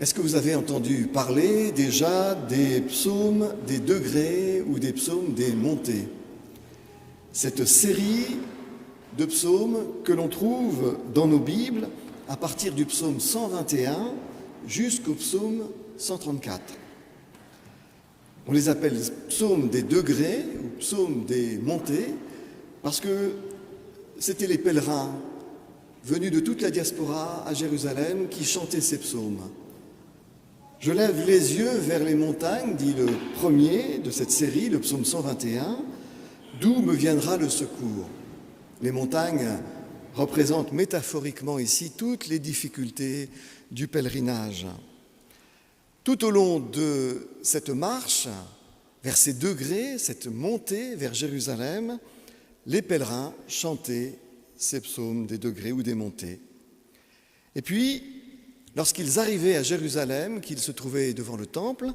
Est-ce que vous avez entendu parler déjà des psaumes des degrés ou des psaumes des montées? Cette série de psaumes que l'on trouve dans nos Bibles à partir du psaume 121 jusqu'au psaume 134. On les appelle psaumes des degrés ou psaumes des montées parce que c'était les pèlerins venus de toute la diaspora à Jérusalem qui chantaient ces psaumes. Je lève les yeux vers les montagnes, dit le premier de cette série, le psaume 121, d'où me viendra le secours. Les montagnes représentent métaphoriquement ici toutes les difficultés du pèlerinage. Tout au long de cette marche vers ces degrés, cette montée vers Jérusalem, les pèlerins chantaient ces psaumes des degrés ou des montées. Et puis, lorsqu'ils arrivaient à Jérusalem, qu'ils se trouvaient devant le temple,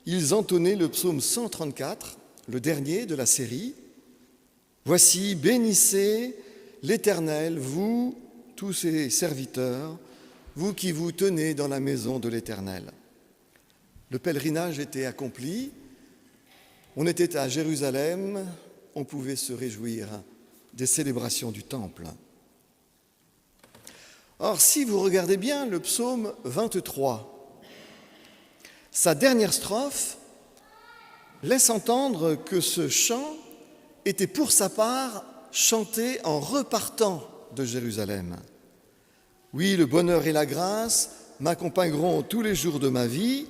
ils entonnaient le psaume 134, le dernier de la série. « Voici, bénissez l'Éternel, vous, tous ses serviteurs, vous qui vous tenez dans la maison de l'Éternel. » Le pèlerinage était accompli, on était à Jérusalem, on pouvait se réjouir des célébrations du temple. Or, si vous regardez bien le psaume 23, sa dernière strophe laisse entendre que ce chant était pour sa part chanté en repartant de Jérusalem. Oui, le bonheur et la grâce m'accompagneront tous les jours de ma vie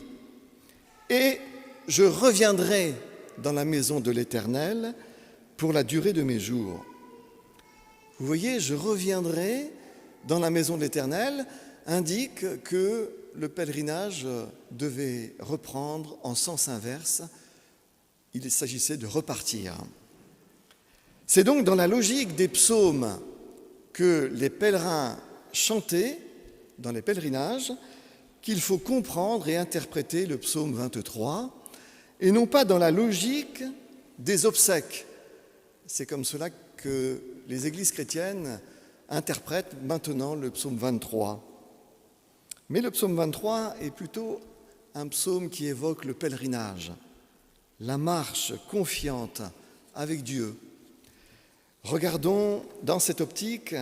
et je reviendrai dans la maison de l'Éternel pour la durée de mes jours. Vous voyez, je reviendrai dans la maison de l'Éternel indique que le pèlerinage devait reprendre en sens inverse. Il s'agissait de repartir. C'est donc dans la logique des psaumes que les pèlerins chantaient dans les pèlerinages qu'il faut comprendre et interpréter le psaume 23 et non pas dans la logique des obsèques. C'est comme cela que les églises chrétiennes interprètent maintenant le psaume 23. Mais le psaume 23 est plutôt un psaume qui évoque le pèlerinage, la marche confiante avec Dieu. Regardons dans cette optique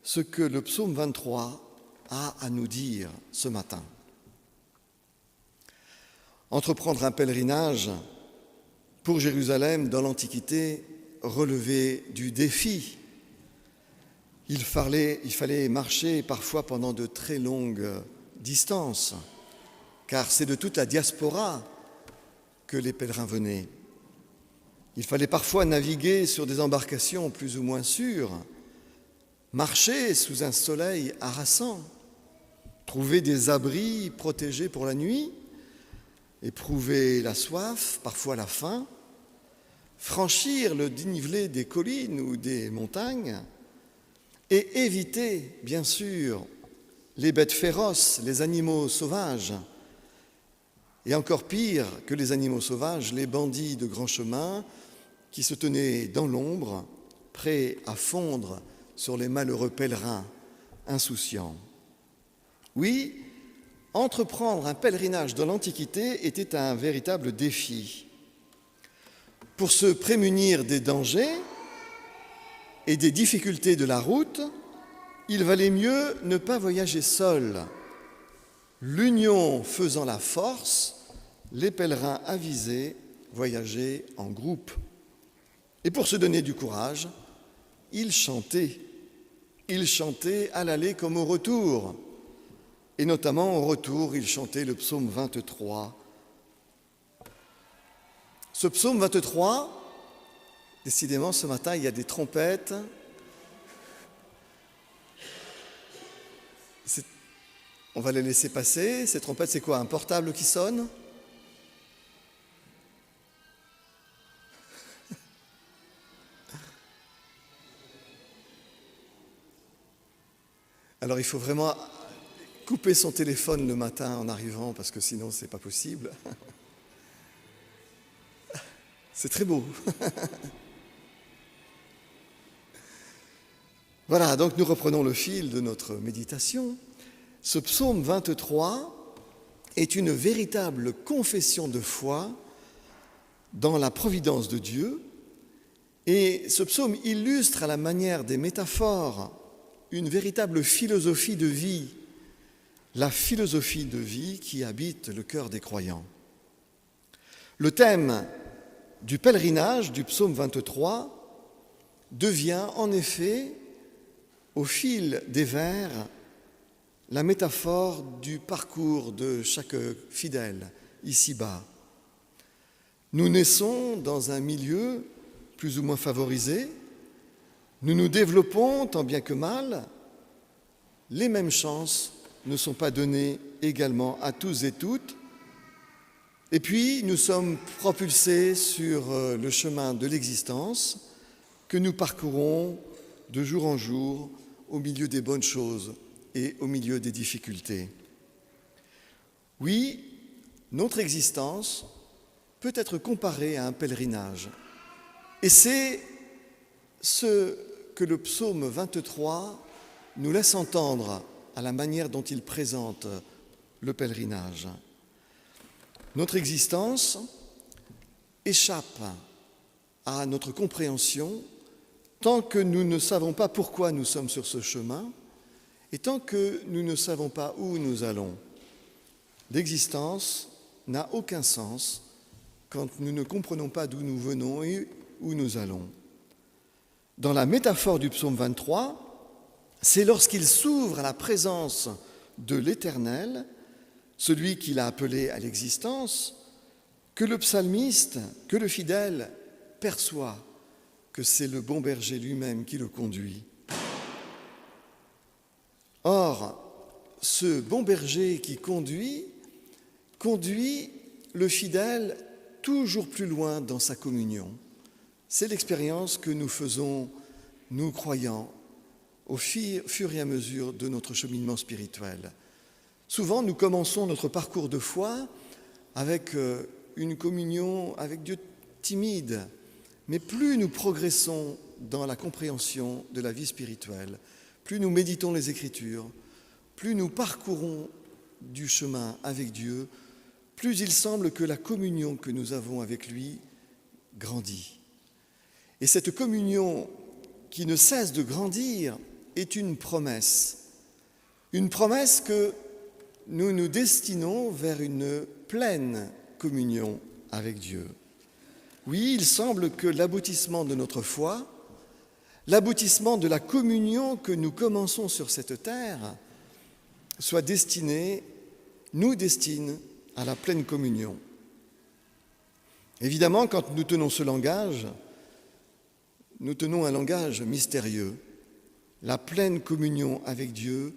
ce que le psaume 23 a à nous dire ce matin. Entreprendre un pèlerinage pour Jérusalem dans l'Antiquité relevait du défi. Il fallait marcher parfois pendant de très longues distances, car c'est de toute la diaspora que les pèlerins venaient. Il fallait parfois naviguer sur des embarcations plus ou moins sûres, marcher sous un soleil harassant, trouver des abris protégés pour la nuit, éprouver la soif, parfois la faim, franchir le dénivelé des collines ou des montagnes, et éviter, bien sûr, les bêtes féroces, les animaux sauvages, et encore pire que les animaux sauvages, les bandits de grand chemin qui se tenaient dans l'ombre, prêts à fondre sur les malheureux pèlerins insouciants. Oui, entreprendre un pèlerinage dans l'Antiquité était un véritable défi. Pour se prémunir des dangers et des difficultés de la route, il valait mieux ne pas voyager seul. L'union faisant la force, les pèlerins avisés voyageaient en groupe. Et pour se donner du courage, ils chantaient. Ils chantaient à l'aller comme au retour. Et notamment au retour, ils chantaient le psaume 23. Ce psaume 23, décidément, ce matin, il y a des trompettes. On va les laisser passer. Ces trompettes, c'est quoi? Un portable qui sonne? Alors, il faut vraiment couper son téléphone le matin en arrivant, parce que sinon, c'est pas possible. C'est très beau. Voilà, donc nous reprenons le fil de notre méditation. Ce psaume 23 est une véritable confession de foi dans la providence de Dieu. Et ce psaume illustre à la manière des métaphores une véritable philosophie de vie, la philosophie de vie qui habite le cœur des croyants. Le thème du pèlerinage du psaume 23 devient en effet, au fil des vers, la métaphore du parcours de chaque fidèle ici-bas. Nous naissons dans un milieu plus ou moins favorisé, nous nous développons tant bien que mal, les mêmes chances ne sont pas données également à tous et toutes, et puis nous sommes propulsés sur le chemin de l'existence que nous parcourons de jour en jour au milieu des bonnes choses et au milieu des difficultés. Oui, notre existence peut être comparée à un pèlerinage. Et c'est ce que le psaume 23 nous laisse entendre à la manière dont il présente le pèlerinage. Notre existence échappe à notre compréhension tant que nous ne savons pas pourquoi nous sommes sur ce chemin et tant que nous ne savons pas où nous allons. L'existence n'a aucun sens quand nous ne comprenons pas d'où nous venons et où nous allons. Dans la métaphore du psaume 23, c'est lorsqu'il s'ouvre à la présence de l'Éternel, celui qu'il a appelé à l'existence, que le psalmiste, que le fidèle perçoit que c'est le bon berger lui-même qui le conduit. Or, ce bon berger qui conduit le fidèle toujours plus loin dans sa communion. C'est l'expérience que nous faisons, nous croyants, au fur et à mesure de notre cheminement spirituel. Souvent, nous commençons notre parcours de foi avec une communion avec Dieu timide, mais plus nous progressons dans la compréhension de la vie spirituelle, plus nous méditons les Écritures, plus nous parcourons du chemin avec Dieu, plus il semble que la communion que nous avons avec lui grandit. Et cette communion qui ne cesse de grandir est une promesse que nous nous destinons vers une pleine communion avec Dieu. Oui, il semble que l'aboutissement de notre foi, l'aboutissement de la communion que nous commençons sur cette terre, nous destine à la pleine communion. Évidemment, quand nous tenons ce langage, nous tenons un langage mystérieux. La pleine communion avec Dieu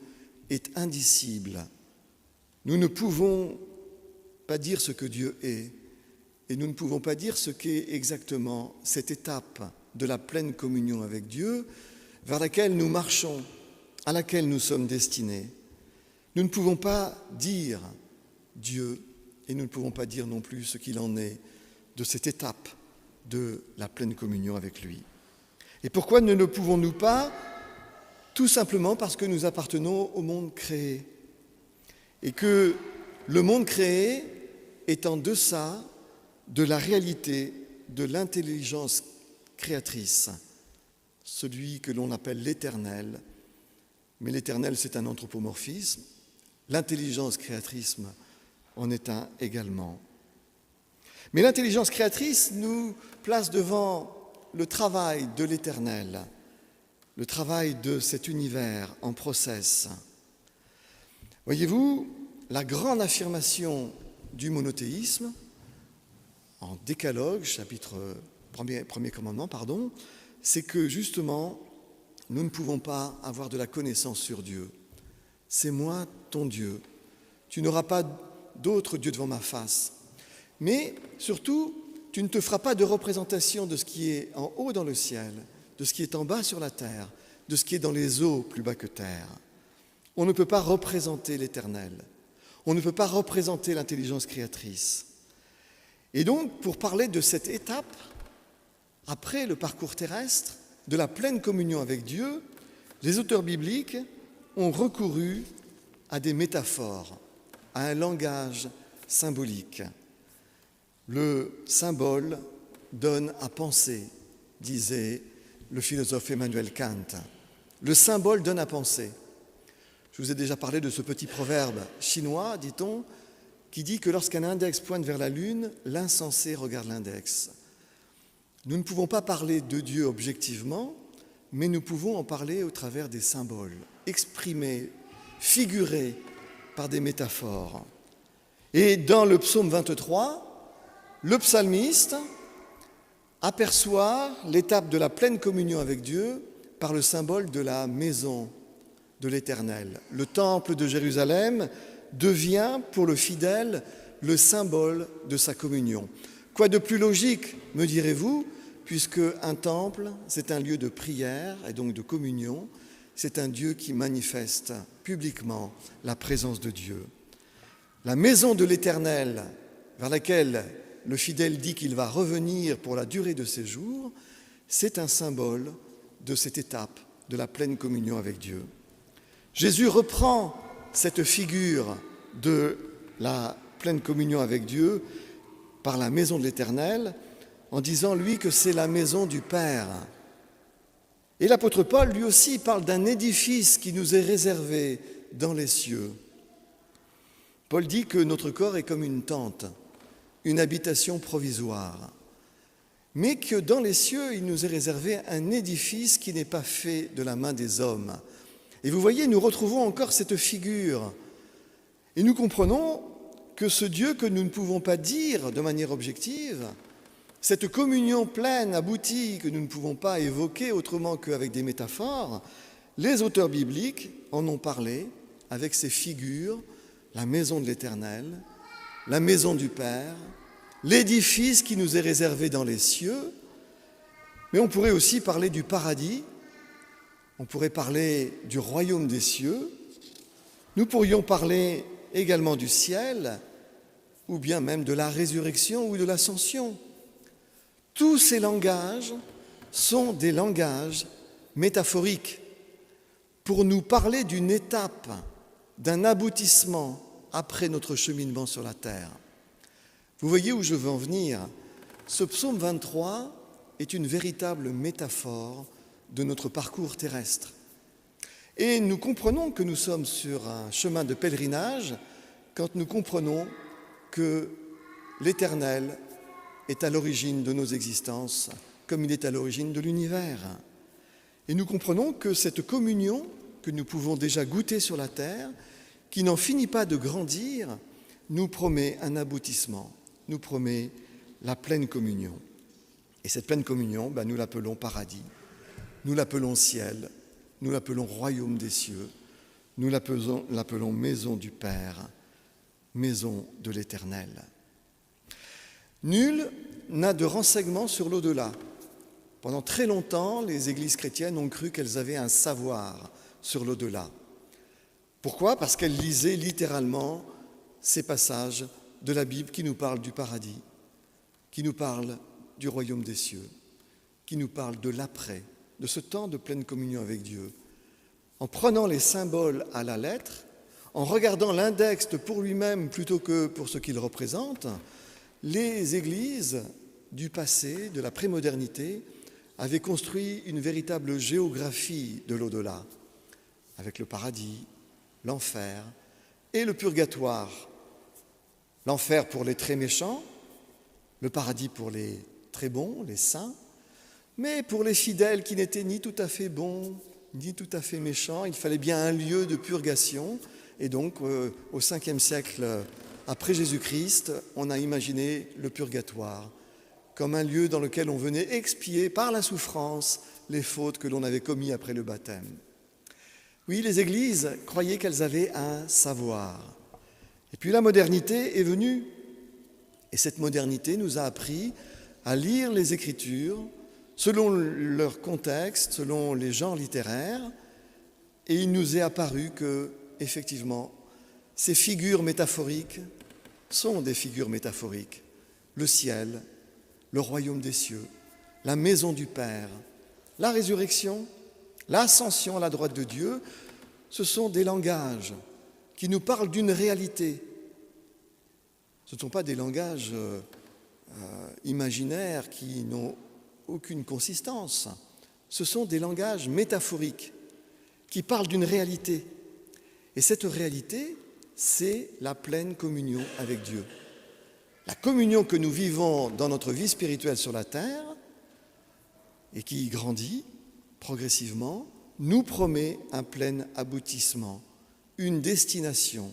est indicible. Nous ne pouvons pas dire ce que Dieu est, et nous ne pouvons pas dire ce qu'est exactement cette étape de la pleine communion avec Dieu vers laquelle nous marchons, à laquelle nous sommes destinés. Nous ne pouvons pas dire Dieu, et nous ne pouvons pas dire non plus ce qu'il en est de cette étape de la pleine communion avec lui. Et pourquoi ne le pouvons-nous pas ? Tout simplement parce que nous appartenons au monde créé. Et que le monde créé est en deçà de la réalité de l'intelligence créatrice, celui que l'on appelle l'Éternel. Mais l'Éternel, c'est un anthropomorphisme. L'intelligence créatrice en est un également. Mais l'intelligence créatrice nous place devant le travail de l'Éternel, le travail de cet univers en process. Voyez-vous, la grande affirmation du monothéisme, en Décalogue, premier commandement, c'est que justement, nous ne pouvons pas avoir de la connaissance sur Dieu. C'est moi, ton Dieu. Tu n'auras pas d'autre Dieu devant ma face. Mais surtout, tu ne te feras pas de représentation de ce qui est en haut dans le ciel, de ce qui est en bas sur la terre, de ce qui est dans les eaux plus bas que terre. On ne peut pas représenter l'Éternel. On ne peut pas représenter l'intelligence créatrice. Et donc, pour parler de cette étape, après le parcours terrestre, de la pleine communion avec Dieu, les auteurs bibliques ont recouru à des métaphores. a un langage symbolique. Le symbole donne à penser, disait le philosophe Emmanuel Kant. Le symbole donne à penser. Je vous ai déjà parlé de ce petit proverbe chinois, dit-on, qui dit que lorsqu'un index pointe vers la lune, l'insensé regarde l'index. Nous ne pouvons pas parler de Dieu objectivement, mais nous pouvons en parler au travers des symboles, exprimés, figurés par des métaphores. Et dans le psaume 23, le psalmiste aperçoit l'étape de la pleine communion avec Dieu par le symbole de la maison de l'Éternel. Le temple de Jérusalem devient pour le fidèle le symbole de sa communion. Quoi de plus logique, me direz-vous, puisque un temple, c'est un lieu de prière et donc de communion, c'est un Dieu qui manifeste publiquement la présence de Dieu. La maison de l'Éternel, vers laquelle le fidèle dit qu'il va revenir pour la durée de ses jours, c'est un symbole de cette étape de la pleine communion avec Dieu. Jésus reprend cette figure de la pleine communion avec Dieu par la maison de l'Éternel en disant, lui, que c'est la maison du Père. Et l'apôtre Paul, lui aussi, parle d'un édifice qui nous est réservé dans les cieux. Paul dit que notre corps est comme une tente, une habitation provisoire, mais que dans les cieux, il nous est réservé un édifice qui n'est pas fait de la main des hommes. Et vous voyez, nous retrouvons encore cette figure. Et nous comprenons que ce Dieu que nous ne pouvons pas dire de manière objective, cette communion pleine, aboutie, que nous ne pouvons pas évoquer autrement qu'avec des métaphores, les auteurs bibliques en ont parlé avec ces figures, la maison de l'Éternel, la maison du Père, l'édifice qui nous est réservé dans les cieux, mais on pourrait aussi parler du paradis, on pourrait parler du royaume des cieux, nous pourrions parler également du ciel, ou bien même de la résurrection ou de l'ascension. Tous ces langages sont des langages métaphoriques pour nous parler d'une étape, d'un aboutissement après notre cheminement sur la terre. Vous voyez où je veux en venir. Ce psaume 23 est une véritable métaphore de notre parcours terrestre. Et nous comprenons que nous sommes sur un chemin de pèlerinage quand nous comprenons que l'Éternel est à l'origine de nos existences, comme il est à l'origine de l'univers. Et nous comprenons que cette communion que nous pouvons déjà goûter sur la terre, qui n'en finit pas de grandir, nous promet un aboutissement, nous promet la pleine communion. Et cette pleine communion, nous l'appelons paradis, nous l'appelons ciel, nous l'appelons royaume des cieux, nous l'appelons maison du Père, maison de l'Éternel. Nul n'a de renseignements sur l'au-delà. Pendant très longtemps, les églises chrétiennes ont cru qu'elles avaient un savoir sur l'au-delà. Pourquoi ? Parce qu'elles lisaient littéralement ces passages de la Bible qui nous parlent du paradis, qui nous parlent du royaume des cieux, qui nous parlent de l'après, de ce temps de pleine communion avec Dieu. En prenant les symboles à la lettre, en regardant l'index pour lui-même plutôt que pour ce qu'il représente, les églises du passé, de la prémodernité, avaient construit une véritable géographie de l'au-delà, avec le paradis, l'enfer et le purgatoire. L'enfer pour les très méchants, le paradis pour les très bons, les saints, mais pour les fidèles qui n'étaient ni tout à fait bons, ni tout à fait méchants, il fallait bien un lieu de purgation. Et donc, au 5e siècle après Jésus-Christ, on a imaginé le purgatoire comme un lieu dans lequel on venait expier par la souffrance les fautes que l'on avait commises après le baptême. Oui, les églises croyaient qu'elles avaient un savoir. Et puis la modernité est venue. Et cette modernité nous a appris à lire les Écritures selon leur contexte, selon les genres littéraires. Et il nous est apparu que, effectivement, ces figures métaphoriques sont des figures métaphoriques. Le ciel, le royaume des cieux, la maison du Père, la résurrection, l'ascension à la droite de Dieu, ce sont des langages qui nous parlent d'une réalité Ce ne sont pas des langages imaginaires qui n'ont aucune consistance. Ce sont des langages métaphoriques qui parlent d'une réalité. Et cette réalité, c'est la pleine communion avec Dieu. La communion que nous vivons dans notre vie spirituelle sur la terre et qui grandit progressivement, nous promet un plein aboutissement, une destination.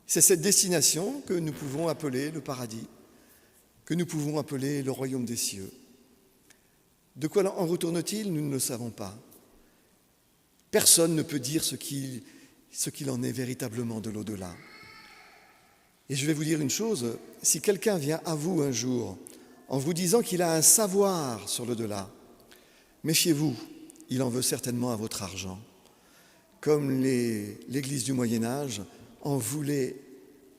C'est cette destination que nous pouvons appeler le paradis, que nous pouvons appeler le royaume des cieux. De quoi en retourne-t-il? Nous ne le savons pas. Personne ne peut dire ce qu'il en est véritablement de l'au-delà. Et je vais vous dire une chose, si quelqu'un vient à vous un jour en vous disant qu'il a un savoir sur l'au-delà, méfiez-vous, il en veut certainement à votre argent. Comme l'Église du Moyen-Âge en voulait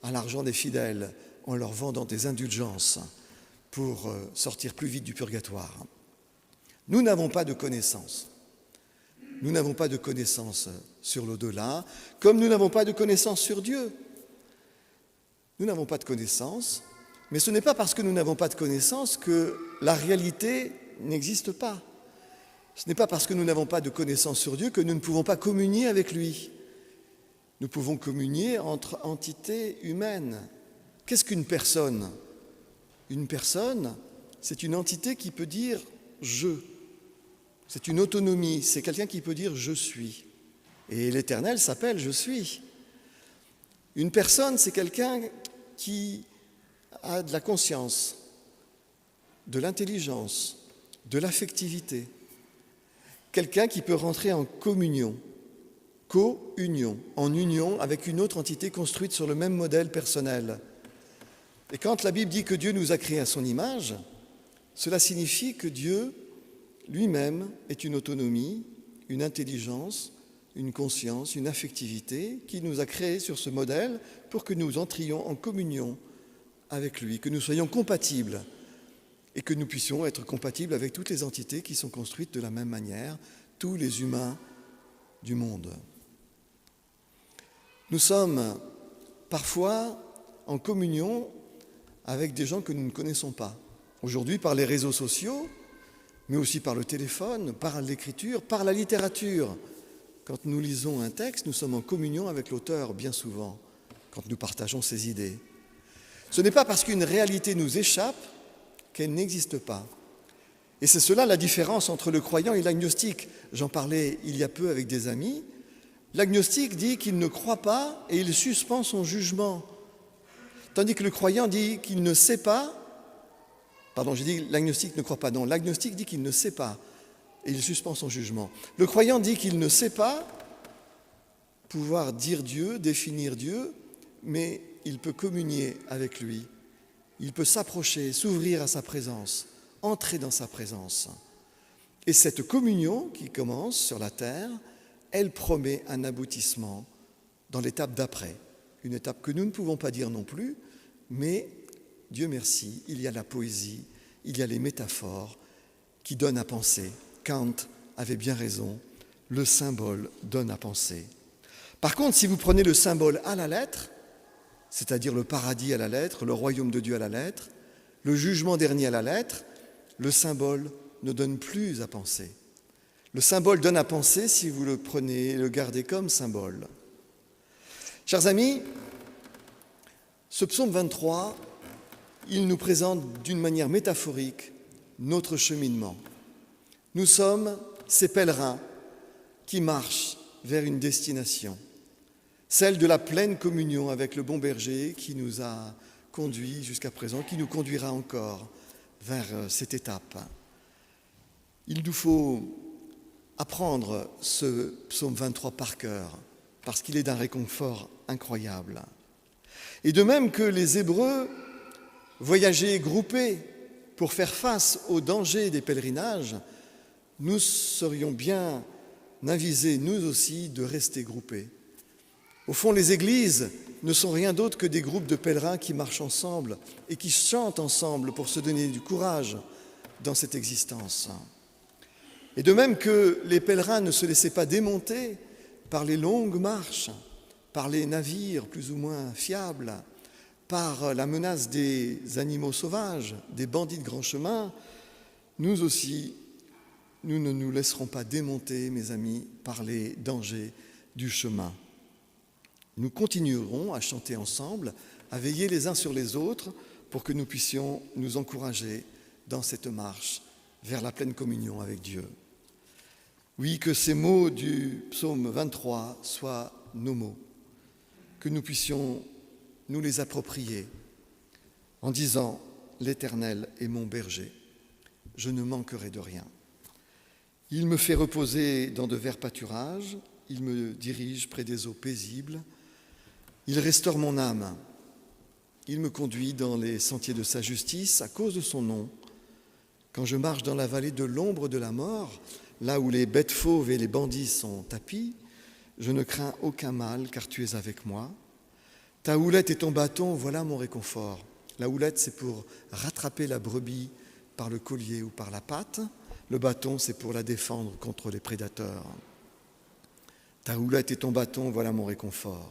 à l'argent des fidèles en leur vendant des indulgences pour sortir plus vite du purgatoire. Nous n'avons pas de connaissances. Nous n'avons pas de connaissances sur l'au-delà, comme nous n'avons pas de connaissances sur Dieu. Nous n'avons pas de connaissances, mais ce n'est pas parce que nous n'avons pas de connaissances que la réalité n'existe pas. Ce n'est pas parce que nous n'avons pas de connaissances sur Dieu que nous ne pouvons pas communier avec lui. Nous pouvons communier entre entités humaines. Qu'est-ce qu'une personne? Une personne, c'est une entité qui peut dire « je ». C'est une autonomie, c'est quelqu'un qui peut dire « je suis ». Et l'Éternel s'appelle « je suis ». Une personne, c'est quelqu'un qui a de la conscience, de l'intelligence, de l'affectivité. Quelqu'un qui peut rentrer en communion, co-union, en union avec une autre entité construite sur le même modèle personnel. Et quand la Bible dit que Dieu nous a créés à son image, cela signifie que Dieu lui-même est une autonomie, une intelligence, une conscience, une affectivité qui nous a créés sur ce modèle pour que nous entrions en communion avec lui, que nous soyons compatibles et que nous puissions être compatibles avec toutes les entités qui sont construites de la même manière, tous les humains du monde. Nous sommes parfois en communion avec des gens que nous ne connaissons pas. Aujourd'hui, par les réseaux sociaux, mais aussi par le téléphone, par l'écriture, par la littérature. Quand nous lisons un texte, nous sommes en communion avec l'auteur bien souvent, quand nous partageons ses idées. Ce n'est pas parce qu'une réalité nous échappe qu'elle n'existe pas. Et c'est cela la différence entre le croyant et l'agnostique. J'en parlais il y a peu avec des amis. L'agnostique dit qu'il ne croit pas et il suspend son jugement. Tandis que le croyant dit qu'il ne sait pas. Pardon, j'ai dit l'agnostique ne croit pas. Non, l'agnostique dit qu'il ne sait pas et il suspend son jugement. Le croyant dit qu'il ne sait pas pouvoir dire Dieu, définir Dieu, mais il peut communier avec lui. Il peut s'approcher, s'ouvrir à sa présence, entrer dans sa présence. Et cette communion qui commence sur la terre, elle promet un aboutissement dans l'étape d'après. Une étape que nous ne pouvons pas dire non plus, mais Dieu merci, il y a la poésie, il y a les métaphores qui donnent à penser. Kant avait bien raison, le symbole donne à penser. Par contre, si vous prenez le symbole à la lettre, c'est-à-dire le paradis à la lettre, le royaume de Dieu à la lettre, le jugement dernier à la lettre, le symbole ne donne plus à penser. Le symbole donne à penser si vous le prenez et le gardez comme symbole. Chers amis, ce psaume 23, il nous présente d'une manière métaphorique notre cheminement. Nous sommes ces pèlerins qui marchent vers une destination, celle de la pleine communion avec le bon berger qui nous a conduits jusqu'à présent, qui nous conduira encore vers cette étape. Il nous faut apprendre ce psaume 23 par cœur, parce qu'il est d'un réconfort incroyable. Et de même que les Hébreux voyageaient groupés pour faire face aux dangers des pèlerinages, nous serions bien avisés, nous aussi, de rester groupés. Au fond, les églises ne sont rien d'autre que des groupes de pèlerins qui marchent ensemble et qui chantent ensemble pour se donner du courage dans cette existence. Et de même que les pèlerins ne se laissaient pas démonter par les longues marches, par les navires plus ou moins fiables, par la menace des animaux sauvages, des bandits de grand chemin, nous aussi, nous ne nous laisserons pas démonter, mes amis, par les dangers du chemin. Nous continuerons à chanter ensemble, à veiller les uns sur les autres pour que nous puissions nous encourager dans cette marche vers la pleine communion avec Dieu. Oui, que ces mots du psaume 23 soient nos mots, que nous puissions nous les approprier en disant « L'Éternel est mon berger, je ne manquerai de rien. Il me fait reposer dans de verts pâturages, il me dirige près des eaux paisibles, il restaure mon âme, il me conduit dans les sentiers de sa justice à cause de son nom. Quand je marche dans la vallée de l'ombre de la mort, là où les bêtes fauves et les bandits sont tapis, je ne crains aucun mal, car tu es avec moi. Ta houlette et ton bâton, voilà mon réconfort. La houlette, c'est pour rattraper la brebis par le collier ou par la patte. Le bâton, c'est pour la défendre contre les prédateurs. Ta houlette et ton bâton, voilà mon réconfort.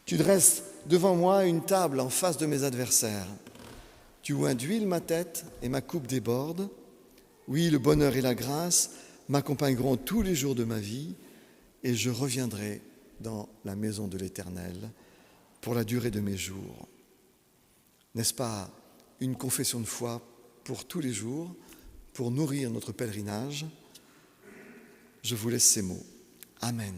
Tu dresses devant moi une table en face de mes adversaires. Tu oins d'huile ma tête et ma coupe déborde. Oui, le bonheur et la grâce m'accompagneront tous les jours de ma vie et je reviendrai dans la maison de l'Éternel pour la durée de mes jours. N'est-ce pas une confession de foi pour tous les jours, pour nourrir notre pèlerinage? Je vous laisse ces mots. Amen.